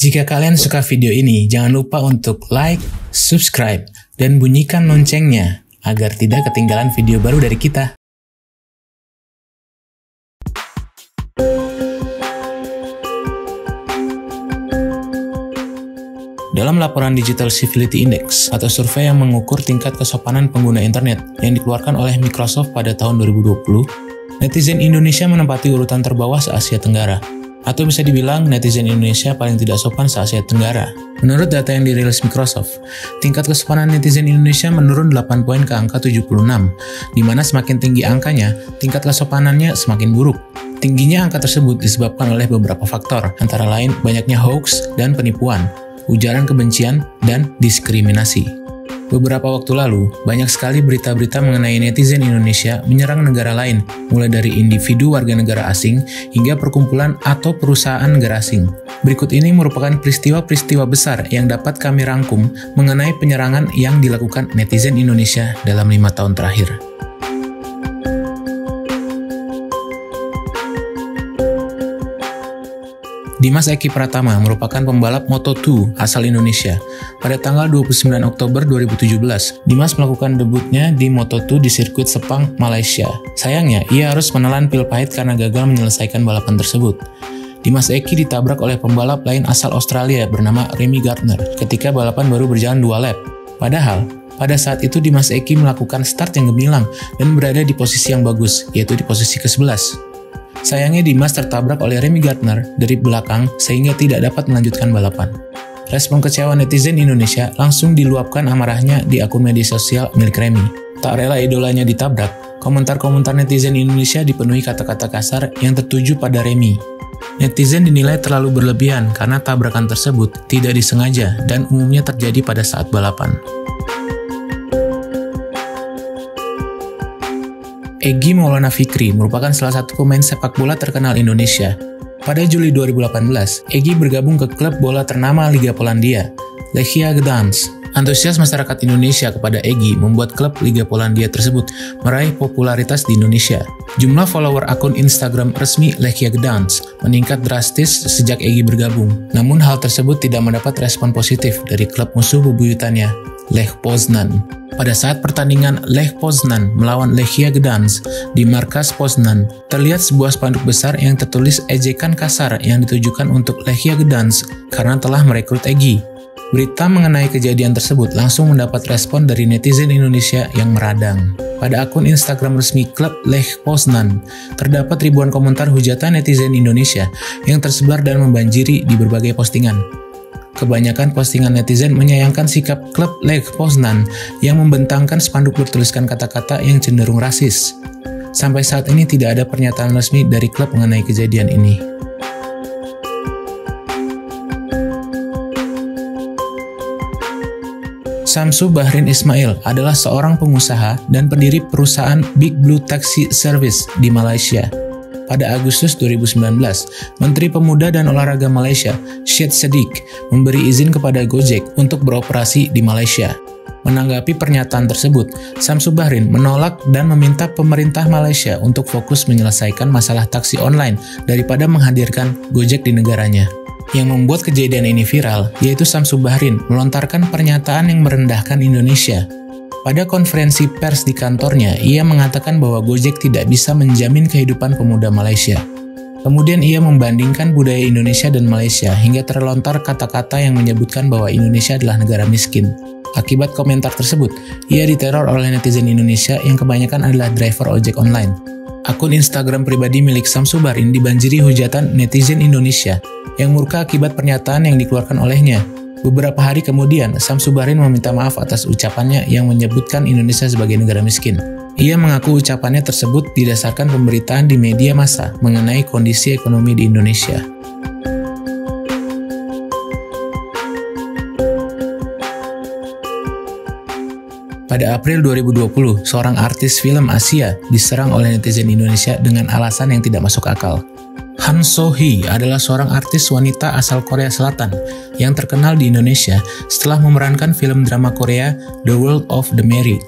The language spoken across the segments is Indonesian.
Jika kalian suka video ini, jangan lupa untuk like, subscribe, dan bunyikan loncengnya agar tidak ketinggalan video baru dari kita. Dalam laporan Digital Civility Index atau survei yang mengukur tingkat kesopanan pengguna internet yang dikeluarkan oleh Microsoft pada tahun 2020, netizen Indonesia menempati urutan terbawah se-Asia Tenggara. Atau bisa dibilang netizen Indonesia paling tidak sopan se-Asia Tenggara. Menurut data yang dirilis Microsoft, tingkat kesopanan netizen Indonesia menurun 8 poin ke angka 76, di mana semakin tinggi angkanya, tingkat kesopanannya semakin buruk. Tingginya angka tersebut disebabkan oleh beberapa faktor, antara lain banyaknya hoax dan penipuan, ujaran kebencian, dan diskriminasi. Beberapa waktu lalu, banyak sekali berita-berita mengenai netizen Indonesia menyerang negara lain, mulai dari individu warga negara asing hingga perkumpulan atau perusahaan negara asing. Berikut ini merupakan peristiwa-peristiwa besar yang dapat kami rangkum mengenai penyerangan yang dilakukan netizen Indonesia dalam 5 tahun terakhir. Dimas Eki Pratama merupakan pembalap Moto2 asal Indonesia. Pada tanggal 29 Oktober 2017, Dimas melakukan debutnya di Moto2 di sirkuit Sepang, Malaysia. Sayangnya, ia harus menelan pil pahit karena gagal menyelesaikan balapan tersebut. Dimas Eki ditabrak oleh pembalap lain asal Australia bernama Remy Gardner ketika balapan baru berjalan 2 lap. Padahal, pada saat itu Dimas Eki melakukan start yang gemilang dan berada di posisi yang bagus, yaitu di posisi ke-11. Sayangnya Dimas tertabrak oleh Remy Gardner dari belakang sehingga tidak dapat melanjutkan balapan. Respon kecewa netizen Indonesia langsung diluapkan amarahnya di akun media sosial milik Remy. Tak rela idolanya ditabrak, komentar-komentar netizen Indonesia dipenuhi kata-kata kasar yang tertuju pada Remy. Netizen dinilai terlalu berlebihan karena tabrakan tersebut tidak disengaja dan umumnya terjadi pada saat balapan. Egy Maulana Fikri merupakan salah satu pemain sepak bola terkenal Indonesia. Pada Juli 2018, Egy bergabung ke klub bola ternama Liga Polandia, Lechia Gdańsk. Antusias masyarakat Indonesia kepada Egy membuat klub Liga Polandia tersebut meraih popularitas di Indonesia. Jumlah follower akun Instagram resmi Lechia Gdańsk meningkat drastis sejak Egy bergabung. Namun hal tersebut tidak mendapat respon positif dari klub musuh bebuyutannya, Lech Poznan. Pada saat pertandingan Lech Poznan melawan Lechia Gdańsk di markas Poznan, terlihat sebuah spanduk besar yang tertulis ejekan kasar yang ditujukan untuk Lechia Gdańsk karena telah merekrut Egy. Berita mengenai kejadian tersebut langsung mendapat respon dari netizen Indonesia yang meradang. Pada akun Instagram resmi klub Lech Poznan, terdapat ribuan komentar hujatan netizen Indonesia yang tersebar dan membanjiri di berbagai postingan. Kebanyakan postingan netizen menyayangkan sikap klub Lech Poznan yang membentangkan spanduk bertuliskan kata-kata yang cenderung rasis. Sampai saat ini tidak ada pernyataan resmi dari klub mengenai kejadian ini. Samsu Bahrin Ismail adalah seorang pengusaha dan pendiri perusahaan Big Blue Taxi Service di Malaysia. Pada Agustus 2019, Menteri Pemuda dan Olahraga Malaysia, Syed Saddiq, memberi izin kepada Gojek untuk beroperasi di Malaysia. Menanggapi pernyataan tersebut, Samsu Bahrin menolak dan meminta pemerintah Malaysia untuk fokus menyelesaikan masalah taksi online daripada menghadirkan Gojek di negaranya. Yang membuat kejadian ini viral, yaitu Samsu Bahrin melontarkan pernyataan yang merendahkan Indonesia. Pada konferensi pers di kantornya, ia mengatakan bahwa Gojek tidak bisa menjamin kehidupan pemuda Malaysia. Kemudian ia membandingkan budaya Indonesia dan Malaysia hingga terlontar kata-kata yang menyebutkan bahwa Indonesia adalah negara miskin. Akibat komentar tersebut, ia diteror oleh netizen Indonesia yang kebanyakan adalah driver ojek online. Akun Instagram pribadi milik Samsu Bahrin dibanjiri hujatan netizen Indonesia yang murka akibat pernyataan yang dikeluarkan olehnya. Beberapa hari kemudian, Samsu Bahrin meminta maaf atas ucapannya yang menyebutkan Indonesia sebagai negara miskin. Ia mengaku ucapannya tersebut didasarkan pemberitaan di media massa mengenai kondisi ekonomi di Indonesia. Pada April 2020, seorang artis film Asia diserang oleh netizen Indonesia dengan alasan yang tidak masuk akal. Han So-hee adalah seorang artis wanita asal Korea Selatan yang terkenal di Indonesia setelah memerankan film drama Korea The World of the Married.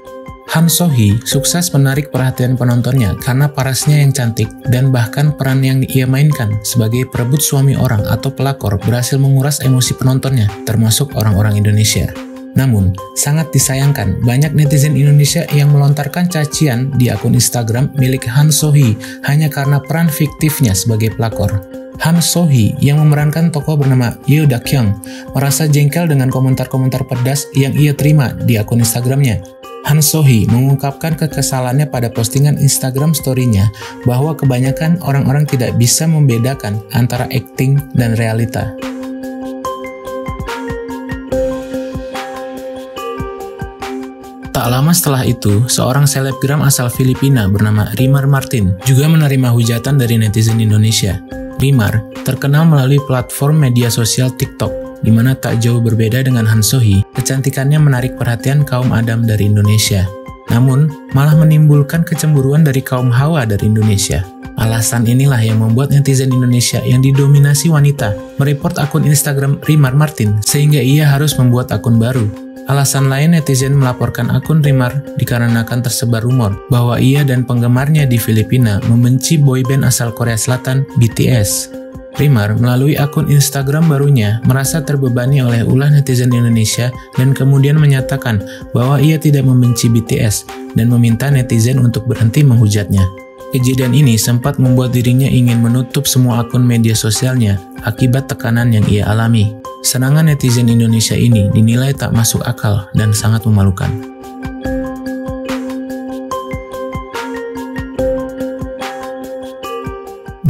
Han So-hee sukses menarik perhatian penontonnya karena parasnya yang cantik dan bahkan peran yang ia mainkan sebagai perebut suami orang atau pelakor berhasil menguras emosi penontonnya, termasuk orang-orang Indonesia. Namun, sangat disayangkan banyak netizen Indonesia yang melontarkan cacian di akun Instagram milik Han So-hee hanya karena peran fiktifnya sebagai pelakor. Han So-hee yang memerankan tokoh bernama Yoo Da-kyung merasa jengkel dengan komentar-komentar pedas yang ia terima di akun Instagramnya. Han So-hee mengungkapkan kekesalannya pada postingan Instagram story-nya bahwa kebanyakan orang-orang tidak bisa membedakan antara akting dan realita. Tak lama setelah itu, seorang selebgram asal Filipina bernama Rimar Martin juga menerima hujatan dari netizen Indonesia. Rimar terkenal melalui platform media sosial TikTok, di mana tak jauh berbeda dengan Han So-hee, kecantikannya menarik perhatian kaum Adam dari Indonesia. Namun, malah menimbulkan kecemburuan dari kaum Hawa dari Indonesia. Alasan inilah yang membuat netizen Indonesia yang didominasi wanita mereport akun Instagram Rimar Martin sehingga ia harus membuat akun baru. Alasan lain netizen melaporkan akun Rimar dikarenakan tersebar rumor bahwa ia dan penggemarnya di Filipina membenci boyband asal Korea Selatan BTS. Rimar melalui akun Instagram barunya merasa terbebani oleh ulah netizen Indonesia dan kemudian menyatakan bahwa ia tidak membenci BTS dan meminta netizen untuk berhenti menghujatnya. Kejadian ini sempat membuat dirinya ingin menutup semua akun media sosialnya akibat tekanan yang ia alami. Serangan netizen Indonesia ini dinilai tak masuk akal dan sangat memalukan.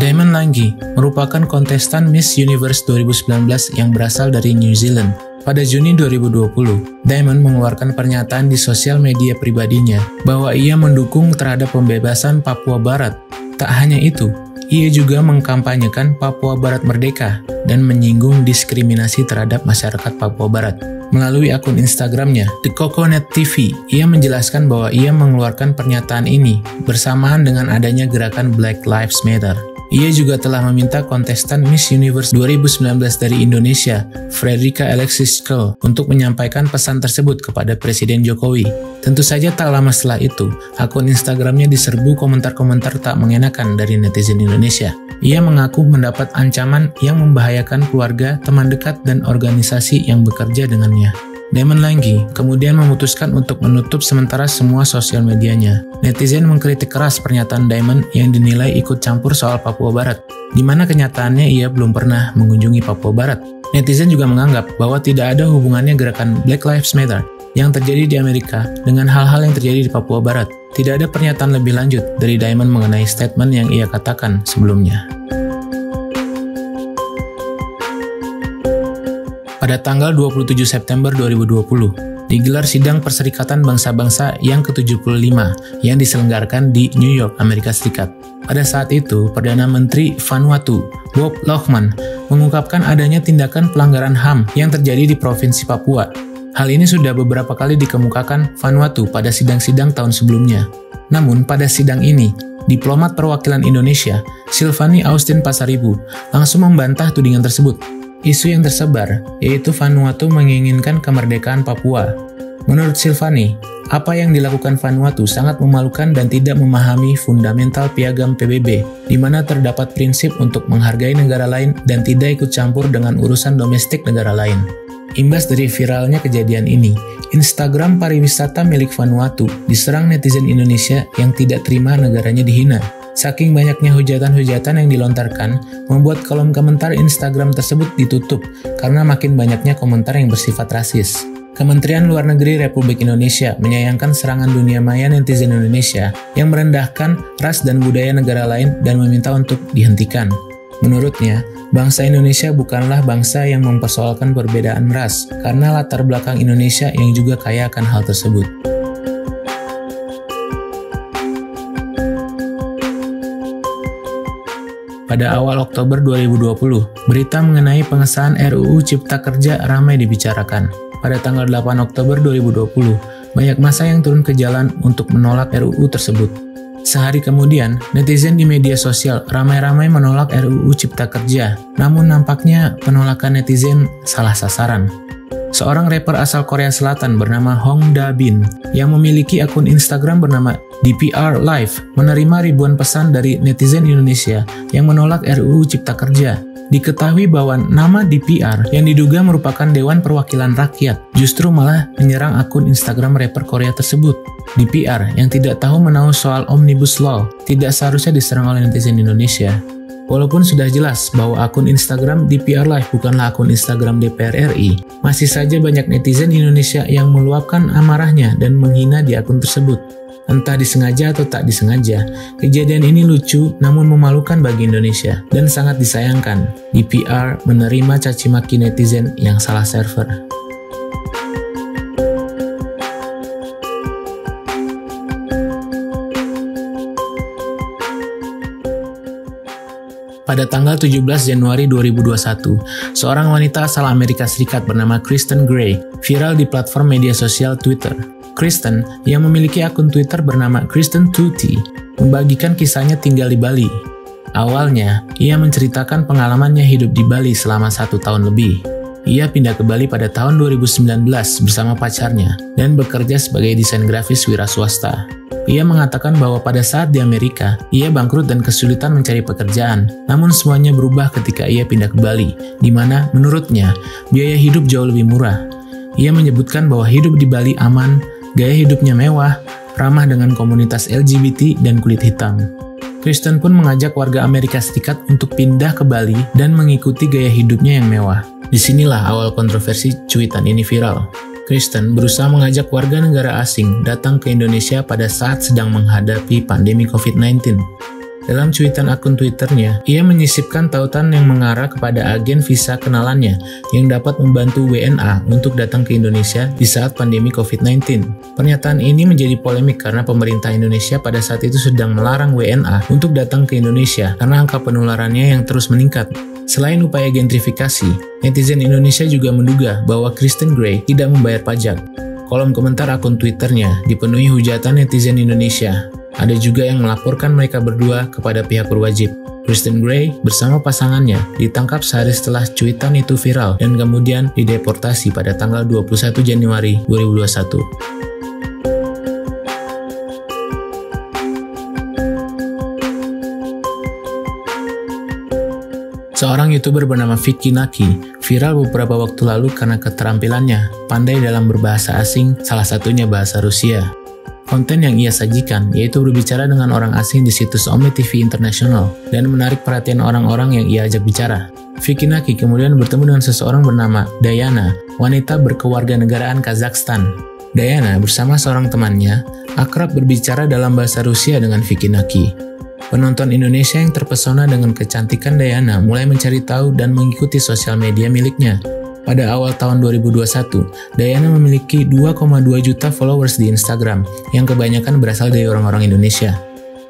Damon Langhi merupakan kontestan Miss Universe 2019 yang berasal dari New Zealand. Pada Juni 2020, Damon mengeluarkan pernyataan di sosial media pribadinya bahwa ia mendukung terhadap pembebasan Papua Barat. Tak hanya itu, ia juga mengkampanyekan Papua Barat Merdeka dan menyinggung diskriminasi terhadap masyarakat Papua Barat. Melalui akun Instagramnya, The Coconut TV, ia menjelaskan bahwa ia mengeluarkan pernyataan ini bersamaan dengan adanya gerakan Black Lives Matter. Ia juga telah meminta kontestan Miss Universe 2019 dari Indonesia, Frederica Alexis Curl, untuk menyampaikan pesan tersebut kepada Presiden Jokowi. Tentu saja tak lama setelah itu, akun Instagramnya diserbu komentar-komentar tak mengenakan dari netizen Indonesia. Ia mengaku mendapat ancaman yang membahayakan keluarga, teman dekat, dan organisasi yang bekerja dengannya. Damon Langhi kemudian memutuskan untuk menutup sementara semua sosial medianya. Netizen mengkritik keras pernyataan Damon yang dinilai ikut campur soal Papua Barat, di mana kenyataannya ia belum pernah mengunjungi Papua Barat. Netizen juga menganggap bahwa tidak ada hubungannya gerakan Black Lives Matter yang terjadi di Amerika dengan hal-hal yang terjadi di Papua Barat. Tidak ada pernyataan lebih lanjut dari Damon mengenai statement yang ia katakan sebelumnya. Pada tanggal 27 September 2020, digelar sidang Perserikatan Bangsa-Bangsa yang ke-75 yang diselenggarakan di New York, Amerika Serikat. Pada saat itu, Perdana Menteri Vanuatu, Bob Lohman, mengungkapkan adanya tindakan pelanggaran HAM yang terjadi di Provinsi Papua. Hal ini sudah beberapa kali dikemukakan Vanuatu pada sidang-sidang tahun sebelumnya. Namun, pada sidang ini, diplomat perwakilan Indonesia, Silvani Austin Pasaribu, langsung membantah tudingan tersebut. Isu yang tersebar, yaitu Vanuatu menginginkan kemerdekaan Papua. Menurut Silvani, apa yang dilakukan Vanuatu sangat memalukan dan tidak memahami fundamental piagam PBB, di mana terdapat prinsip untuk menghargai negara lain dan tidak ikut campur dengan urusan domestik negara lain. Imbas dari viralnya kejadian ini, Instagram pariwisata milik Vanuatu diserang netizen Indonesia yang tidak terima negaranya dihina. Saking banyaknya hujatan-hujatan yang dilontarkan, membuat kolom komentar Instagram tersebut ditutup karena makin banyaknya komentar yang bersifat rasis. Kementerian Luar Negeri Republik Indonesia menyayangkan serangan dunia maya netizen Indonesia yang merendahkan ras dan budaya negara lain dan meminta untuk dihentikan. Menurutnya, bangsa Indonesia bukanlah bangsa yang mempersoalkan perbedaan ras, karena latar belakang Indonesia yang juga kaya akan hal tersebut. Pada awal Oktober 2020, berita mengenai pengesahan RUU Cipta Kerja ramai dibicarakan. Pada tanggal 8 Oktober 2020, banyak massa yang turun ke jalan untuk menolak RUU tersebut. Sehari kemudian, netizen di media sosial ramai-ramai menolak RUU Cipta Kerja, namun nampaknya penolakan netizen salah sasaran. seorang rapper asal Korea Selatan bernama Hong Da Bin yang memiliki akun Instagram bernama DPR Live menerima ribuan pesan dari netizen Indonesia yang menolak RUU Cipta Kerja. Diketahui bahwa nama DPR yang diduga merupakan Dewan Perwakilan Rakyat justru malah menyerang akun Instagram rapper Korea tersebut. DPR yang tidak tahu menahu soal Omnibus Law tidak seharusnya diserang oleh netizen Indonesia. Walaupun sudah jelas bahwa akun Instagram DPR Live bukanlah akun Instagram DPR RI, masih saja banyak netizen Indonesia yang meluapkan amarahnya dan menghina di akun tersebut. Entah disengaja atau tak disengaja, kejadian ini lucu namun memalukan bagi Indonesia dan sangat disayangkan. DPR menerima caci maki netizen yang salah server. Pada tanggal 17 Januari 2021, seorang wanita asal Amerika Serikat bernama Kristen Gray viral di platform media sosial Twitter. Kristen, yang memiliki akun Twitter bernama Kristen Tuti, membagikan kisahnya tinggal di Bali. Awalnya, ia menceritakan pengalamannya hidup di Bali selama 1 tahun lebih. Ia pindah ke Bali pada tahun 2019 bersama pacarnya dan bekerja sebagai desain grafis wira swasta. Ia mengatakan bahwa pada saat di Amerika, ia bangkrut dan kesulitan mencari pekerjaan. Namun semuanya berubah ketika ia pindah ke Bali, di mana menurutnya biaya hidup jauh lebih murah. Ia menyebutkan bahwa hidup di Bali aman, gaya hidupnya mewah, ramah dengan komunitas LGBT dan kulit hitam. Kristen pun mengajak warga Amerika Serikat untuk pindah ke Bali dan mengikuti gaya hidupnya yang mewah. Disinilah awal kontroversi cuitan ini viral. Kristen berusaha mengajak warga negara asing datang ke Indonesia pada saat sedang menghadapi pandemi COVID-19. Dalam cuitan akun Twitternya, ia menyisipkan tautan yang mengarah kepada agen visa kenalannya yang dapat membantu WNA untuk datang ke Indonesia di saat pandemi COVID-19. Pernyataan ini menjadi polemik karena pemerintah Indonesia pada saat itu sedang melarang WNA untuk datang ke Indonesia karena angka penularannya yang terus meningkat. Selain upaya gentrifikasi, netizen Indonesia juga menduga bahwa Kristen Gray tidak membayar pajak. Kolom komentar akun Twitternya dipenuhi hujatan netizen Indonesia. Ada juga yang melaporkan mereka berdua kepada pihak berwajib. Kristen Gray bersama pasangannya ditangkap sehari setelah cuitan itu viral dan kemudian dideportasi pada tanggal 21 Januari 2021. Seorang YouTuber bernama Vicky Naki viral beberapa waktu lalu karena keterampilannya pandai dalam berbahasa asing, salah satunya bahasa Rusia. Konten yang ia sajikan yaitu berbicara dengan orang asing di situs Omni TV International dan menarik perhatian orang-orang yang ia ajak bicara. Vicky Naki kemudian bertemu dengan seseorang bernama Diana, wanita berkewarganegaraan Kazakhstan. Diana bersama seorang temannya akrab berbicara dalam bahasa Rusia dengan Vicky Naki. Penonton Indonesia yang terpesona dengan kecantikan Diana mulai mencari tahu dan mengikuti sosial media miliknya. Pada awal tahun 2021, Diana memiliki 2,2 juta followers di Instagram, yang kebanyakan berasal dari orang-orang Indonesia.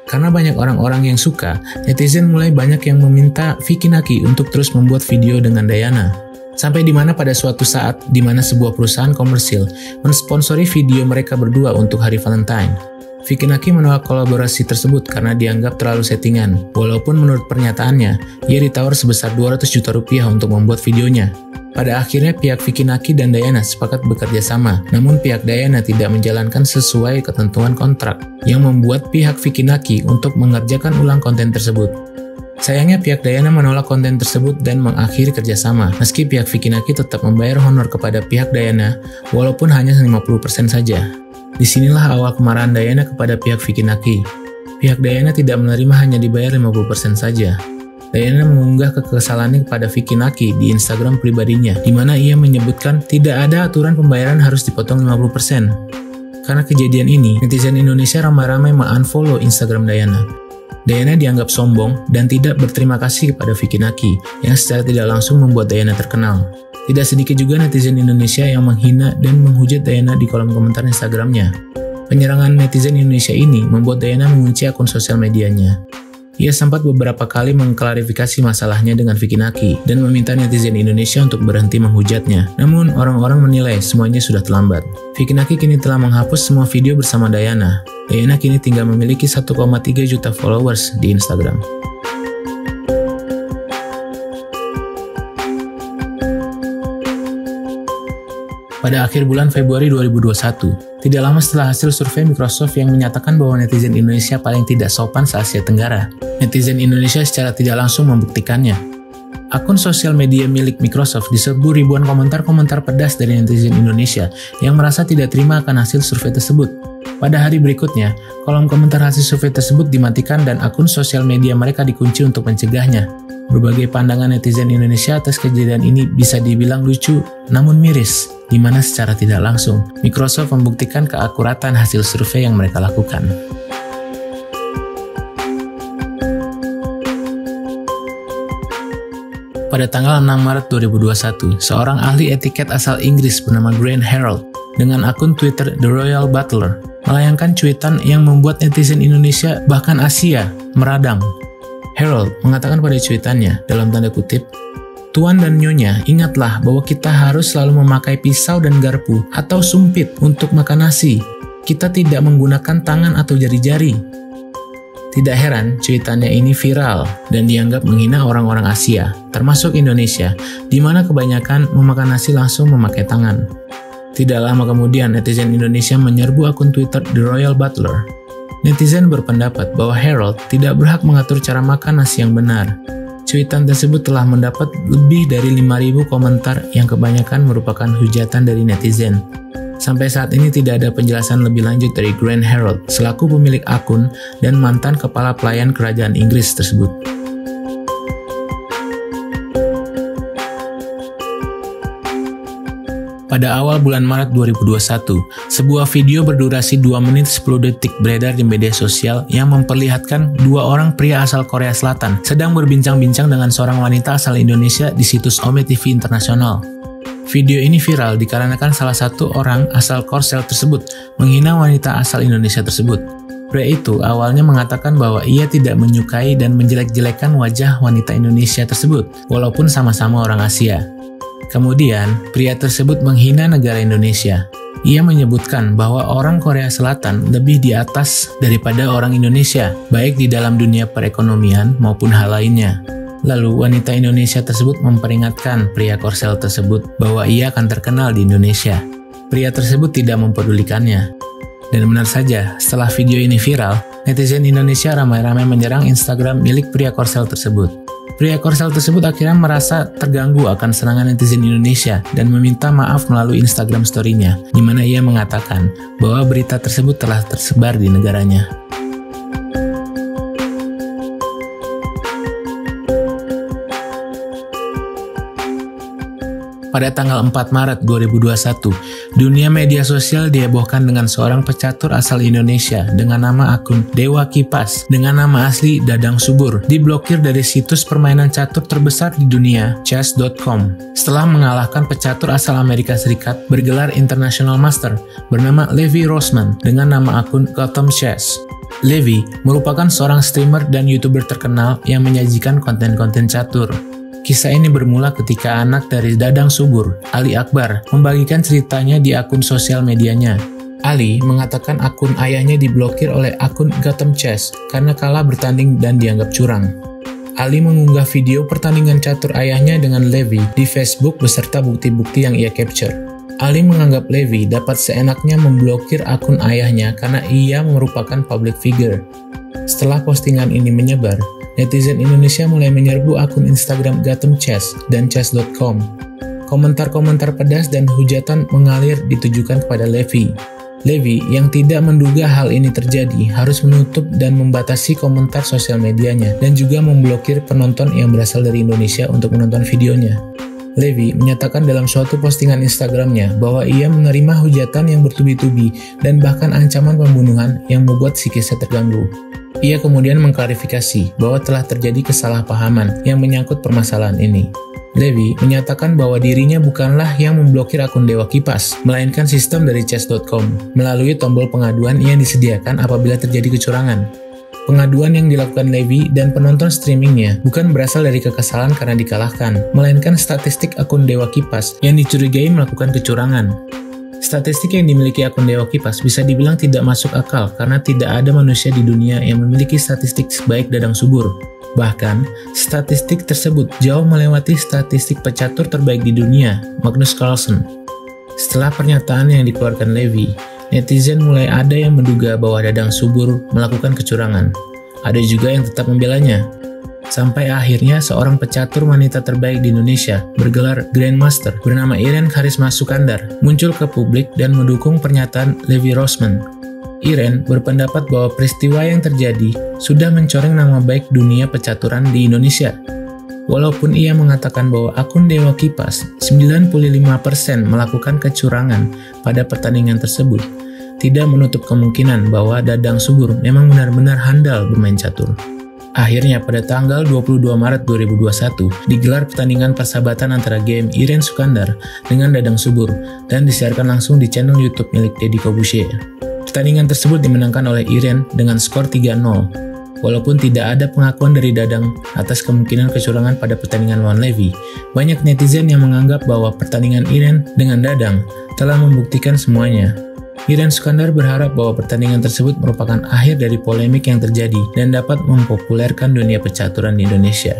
Karena banyak orang-orang yang suka, netizen mulai banyak yang meminta Vicky Naki untuk terus membuat video dengan Diana. Sampai di mana pada suatu saat, di mana sebuah perusahaan komersil mensponsori video mereka berdua untuk hari Valentine. Vicky Naki menolak kolaborasi tersebut karena dianggap terlalu settingan, walaupun menurut pernyataannya, ia ditawar sebesar 200 juta rupiah untuk membuat videonya. Pada akhirnya pihak Vicky Naki dan Diana sepakat bekerja sama, namun pihak Diana tidak menjalankan sesuai ketentuan kontrak, yang membuat pihak Vicky Naki untuk mengerjakan ulang konten tersebut. Sayangnya pihak Diana menolak konten tersebut dan mengakhiri kerjasama, meski pihak Vicky Naki tetap membayar honor kepada pihak Diana, walaupun hanya 50% saja. Disinilah awal kemarahan Diana kepada pihak Vicky Naki. Pihak Diana tidak menerima hanya dibayar 50% saja. Diana mengunggah kekesalannya kepada Vicky Naki di Instagram pribadinya, di mana ia menyebutkan tidak ada aturan pembayaran harus dipotong 50%. Karena kejadian ini, netizen Indonesia ramai-ramai men-unfollow Instagram Diana. Diana dianggap sombong dan tidak berterima kasih kepada Vicky Naki, yang secara tidak langsung membuat Diana terkenal. Tidak sedikit juga netizen Indonesia yang menghina dan menghujat Diana di kolom komentar Instagramnya. Penyerangan netizen Indonesia ini membuat Diana mengunci akun sosial medianya. Ia sempat beberapa kali mengklarifikasi masalahnya dengan Vicky Naki dan meminta netizen Indonesia untuk berhenti menghujatnya. Namun, orang-orang menilai semuanya sudah terlambat. Vicky Naki kini telah menghapus semua video bersama Diana. Diana kini tinggal memiliki 1,3 juta followers di Instagram. pada akhir bulan Februari 2021. Tidak lama setelah hasil survei Microsoft yang menyatakan bahwa netizen Indonesia paling tidak sopan se-Asia Tenggara, netizen Indonesia secara tidak langsung membuktikannya. Akun sosial media milik Microsoft diserbu ribuan komentar-komentar pedas dari netizen Indonesia yang merasa tidak terima akan hasil survei tersebut. Pada hari berikutnya, kolom komentar hasil survei tersebut dimatikan dan akun sosial media mereka dikunci untuk mencegahnya. Berbagai pandangan netizen Indonesia atas kejadian ini bisa dibilang lucu, namun miris, di mana secara tidak langsung, Microsoft membuktikan keakuratan hasil survei yang mereka lakukan. Pada tanggal 6 Maret 2021, seorang ahli etiket asal Inggris bernama Grant Harold dengan akun Twitter The Royal Butler melayangkan cuitan yang membuat netizen Indonesia bahkan Asia meradang. Harold mengatakan pada cuitannya, dalam tanda kutip, "Tuan dan Nyonya, ingatlah bahwa kita harus selalu memakai pisau dan garpu atau sumpit untuk makan nasi. Kita tidak menggunakan tangan atau jari-jari." Tidak heran, cuitannya ini viral dan dianggap menghina orang-orang Asia, termasuk Indonesia, di mana kebanyakan memakan nasi langsung memakai tangan. Tidak lama kemudian, netizen Indonesia menyerbu akun Twitter The Royal Butler. Netizen berpendapat bahwa Harold tidak berhak mengatur cara makan nasi yang benar. Cuitan tersebut telah mendapat lebih dari 5.000 komentar yang kebanyakan merupakan hujatan dari netizen. Sampai saat ini tidak ada penjelasan lebih lanjut dari Grant Harold selaku pemilik akun dan mantan kepala pelayan kerajaan Inggris tersebut. Pada awal bulan Maret 2021, sebuah video berdurasi 2 menit 10 detik beredar di media sosial yang memperlihatkan dua orang pria asal Korea Selatan sedang berbincang-bincang dengan seorang wanita asal Indonesia di situs Ome TV Internasional. Video ini viral dikarenakan salah satu orang asal Korsel tersebut menghina wanita asal Indonesia tersebut. Pria itu awalnya mengatakan bahwa ia tidak menyukai dan menjelek-jelekan wajah wanita Indonesia tersebut, walaupun sama-sama orang Asia. Kemudian, pria tersebut menghina negara Indonesia. Ia menyebutkan bahwa orang Korea Selatan lebih di atas daripada orang Indonesia, baik di dalam dunia perekonomian maupun hal lainnya. Lalu, wanita Indonesia tersebut memperingatkan pria Korsel tersebut bahwa ia akan terkenal di Indonesia. Pria tersebut tidak mempedulikannya. Dan benar saja, setelah video ini viral, netizen Indonesia ramai-ramai menyerang Instagram milik pria Korsel tersebut. Pria Korsel tersebut akhirnya merasa terganggu akan serangan netizen Indonesia dan meminta maaf melalui Instagram story-nya, di mana ia mengatakan bahwa berita tersebut telah tersebar di negaranya. Pada tanggal 4 Maret 2021, dunia media sosial dihebohkan dengan seorang pecatur asal Indonesia dengan nama akun Dewa Kipas dengan nama asli Dadang Subur diblokir dari situs permainan catur terbesar di dunia, chess.com, setelah mengalahkan pecatur asal Amerika Serikat bergelar International Master bernama Levi Rosman dengan nama akun Gotham Chess. Levi merupakan seorang streamer dan YouTuber terkenal yang menyajikan konten-konten catur. Kisah ini bermula ketika anak dari Dadang Subur, Ali Akbar, membagikan ceritanya di akun sosial medianya. Ali mengatakan akun ayahnya diblokir oleh akun Gotham Chess karena kalah bertanding dan dianggap curang. Ali mengunggah video pertandingan catur ayahnya dengan Levi di Facebook beserta bukti-bukti yang ia capture. Ali menganggap Levi dapat seenaknya memblokir akun ayahnya karena ia merupakan public figure. Setelah postingan ini menyebar, netizen Indonesia mulai menyerbu akun Instagram Gotham Chess dan chess.com. Komentar-komentar pedas dan hujatan mengalir ditujukan kepada Levi. Levi yang tidak menduga hal ini terjadi harus menutup dan membatasi komentar sosial medianya dan juga memblokir penonton yang berasal dari Indonesia untuk menonton videonya. Levi menyatakan dalam suatu postingan Instagramnya bahwa ia menerima hujatan yang bertubi-tubi dan bahkan ancaman pembunuhan yang membuat psikisnya terganggu. Ia kemudian mengklarifikasi bahwa telah terjadi kesalahpahaman yang menyangkut permasalahan ini. Levi menyatakan bahwa dirinya bukanlah yang memblokir akun Dewa Kipas, melainkan sistem dari chess.com melalui tombol pengaduan yang disediakan apabila terjadi kecurangan. Pengaduan yang dilakukan Levi dan penonton streamingnya bukan berasal dari kekesalan karena dikalahkan, melainkan statistik akun Dewa Kipas yang dicurigai melakukan kecurangan. Statistik yang dimiliki akun Dewa Kipas bisa dibilang tidak masuk akal karena tidak ada manusia di dunia yang memiliki statistik sebaik Dadang Subur. Bahkan, statistik tersebut jauh melewati statistik pecatur terbaik di dunia, Magnus Carlsen. Setelah pernyataan yang dikeluarkan Levy, netizen mulai ada yang menduga bahwa Dadang Subur melakukan kecurangan. Ada juga yang tetap membelanya. Sampai akhirnya seorang pecatur wanita terbaik di Indonesia bergelar Grandmaster bernama Iren Karisma Sukandar muncul ke publik dan mendukung pernyataan Levy Roseman. Iren berpendapat bahwa peristiwa yang terjadi sudah mencoreng nama baik dunia pecaturan di Indonesia. Walaupun ia mengatakan bahwa akun Dewa Kipas 95% melakukan kecurangan pada pertandingan tersebut, tidak menutup kemungkinan bahwa Dadang Subur memang benar-benar handal bermain catur. Akhirnya pada tanggal 22 Maret 2021 digelar pertandingan persahabatan antara game Iren Sukandar dengan Dadang Subur dan disiarkan langsung di channel YouTube milik Deddy Corbuzier. Pertandingan tersebut dimenangkan oleh Iren dengan skor 3-0. Walaupun tidak ada pengakuan dari Dadang atas kemungkinan kecurangan pada pertandingan lawan Levy, banyak netizen yang menganggap bahwa pertandingan Iren dengan Dadang telah membuktikan semuanya. Iren Sukandar berharap bahwa pertandingan tersebut merupakan akhir dari polemik yang terjadi dan dapat mempopulerkan dunia pecaturan di Indonesia.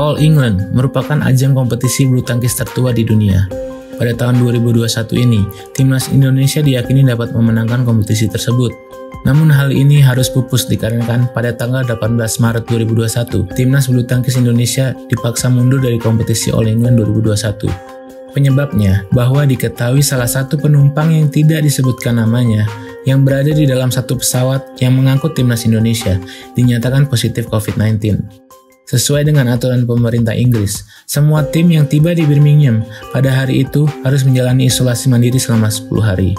All England merupakan ajang kompetisi bulu tangkis tertua di dunia. Pada tahun 2021 ini, timnas Indonesia diyakini dapat memenangkan kompetisi tersebut. Namun hal ini harus pupus dikarenakan pada tanggal 18 Maret 2021, timnas bulu tangkis Indonesia dipaksa mundur dari kompetisi All England 2021. Penyebabnya bahwa diketahui salah satu penumpang yang tidak disebutkan namanya yang berada di dalam satu pesawat yang mengangkut timnas Indonesia dinyatakan positif COVID-19. Sesuai dengan aturan pemerintah Inggris, semua tim yang tiba di Birmingham pada hari itu harus menjalani isolasi mandiri selama 10 hari.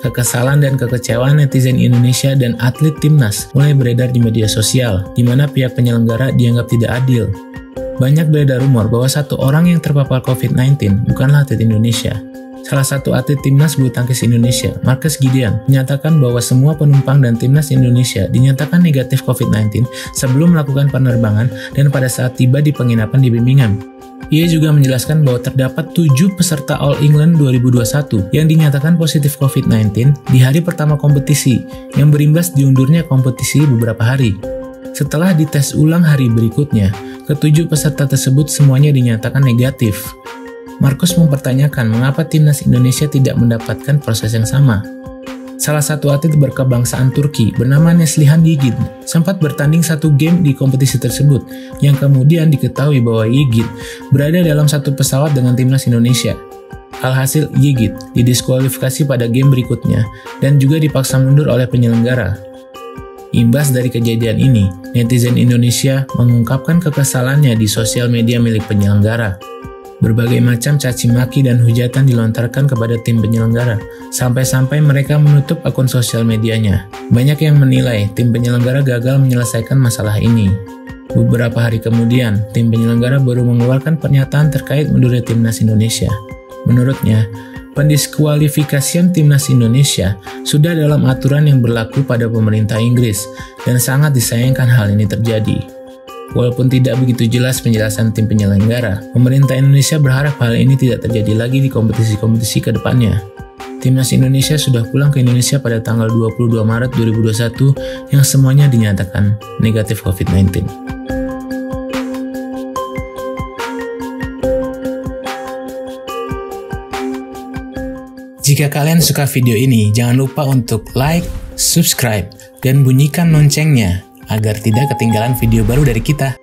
Kekesalan dan kekecewaan netizen Indonesia dan atlet timnas mulai beredar di media sosial, di mana pihak penyelenggara dianggap tidak adil. Banyak beredar rumor bahwa satu orang yang terpapar COVID-19 bukanlah atlet Indonesia. Salah satu atlet timnas bulu tangkis Indonesia, Marcus Gideon, menyatakan bahwa semua penumpang dan timnas Indonesia dinyatakan negatif COVID-19 sebelum melakukan penerbangan dan pada saat tiba di penginapan di Birmingham. Ia juga menjelaskan bahwa terdapat 7 peserta All England 2021 yang dinyatakan positif COVID-19 di hari pertama kompetisi, yang berimbas diundurnya kompetisi beberapa hari. Setelah dites ulang hari berikutnya, ke-7 peserta tersebut semuanya dinyatakan negatif. Marcus mempertanyakan mengapa timnas Indonesia tidak mendapatkan proses yang sama. Salah satu atlet berkebangsaan Turki bernama Neslihan Yigit sempat bertanding satu game di kompetisi tersebut, yang kemudian diketahui bahwa Yigit berada dalam satu pesawat dengan timnas Indonesia. Alhasil Yigit didiskualifikasi pada game berikutnya dan juga dipaksa mundur oleh penyelenggara. Imbas dari kejadian ini, netizen Indonesia mengungkapkan kekesalannya di sosial media milik penyelenggara. Berbagai macam caci maki dan hujatan dilontarkan kepada tim penyelenggara, sampai-sampai mereka menutup akun sosial medianya. Banyak yang menilai tim penyelenggara gagal menyelesaikan masalah ini. Beberapa hari kemudian, tim penyelenggara baru mengeluarkan pernyataan terkait mundurnya timnas Indonesia. Menurutnya, pendiskualifikasian timnas Indonesia sudah dalam aturan yang berlaku pada pemerintah Inggris, dan sangat disayangkan hal ini terjadi. Walaupun tidak begitu jelas penjelasan tim penyelenggara, pemerintah Indonesia berharap hal ini tidak terjadi lagi di kompetisi-kompetisi ke depannya. Timnas Indonesia sudah pulang ke Indonesia pada tanggal 22 Maret 2021 yang semuanya dinyatakan negatif COVID-19. Jika kalian suka video ini, jangan lupa untuk like, subscribe, dan bunyikan loncengnya agar tidak ketinggalan video baru dari kita.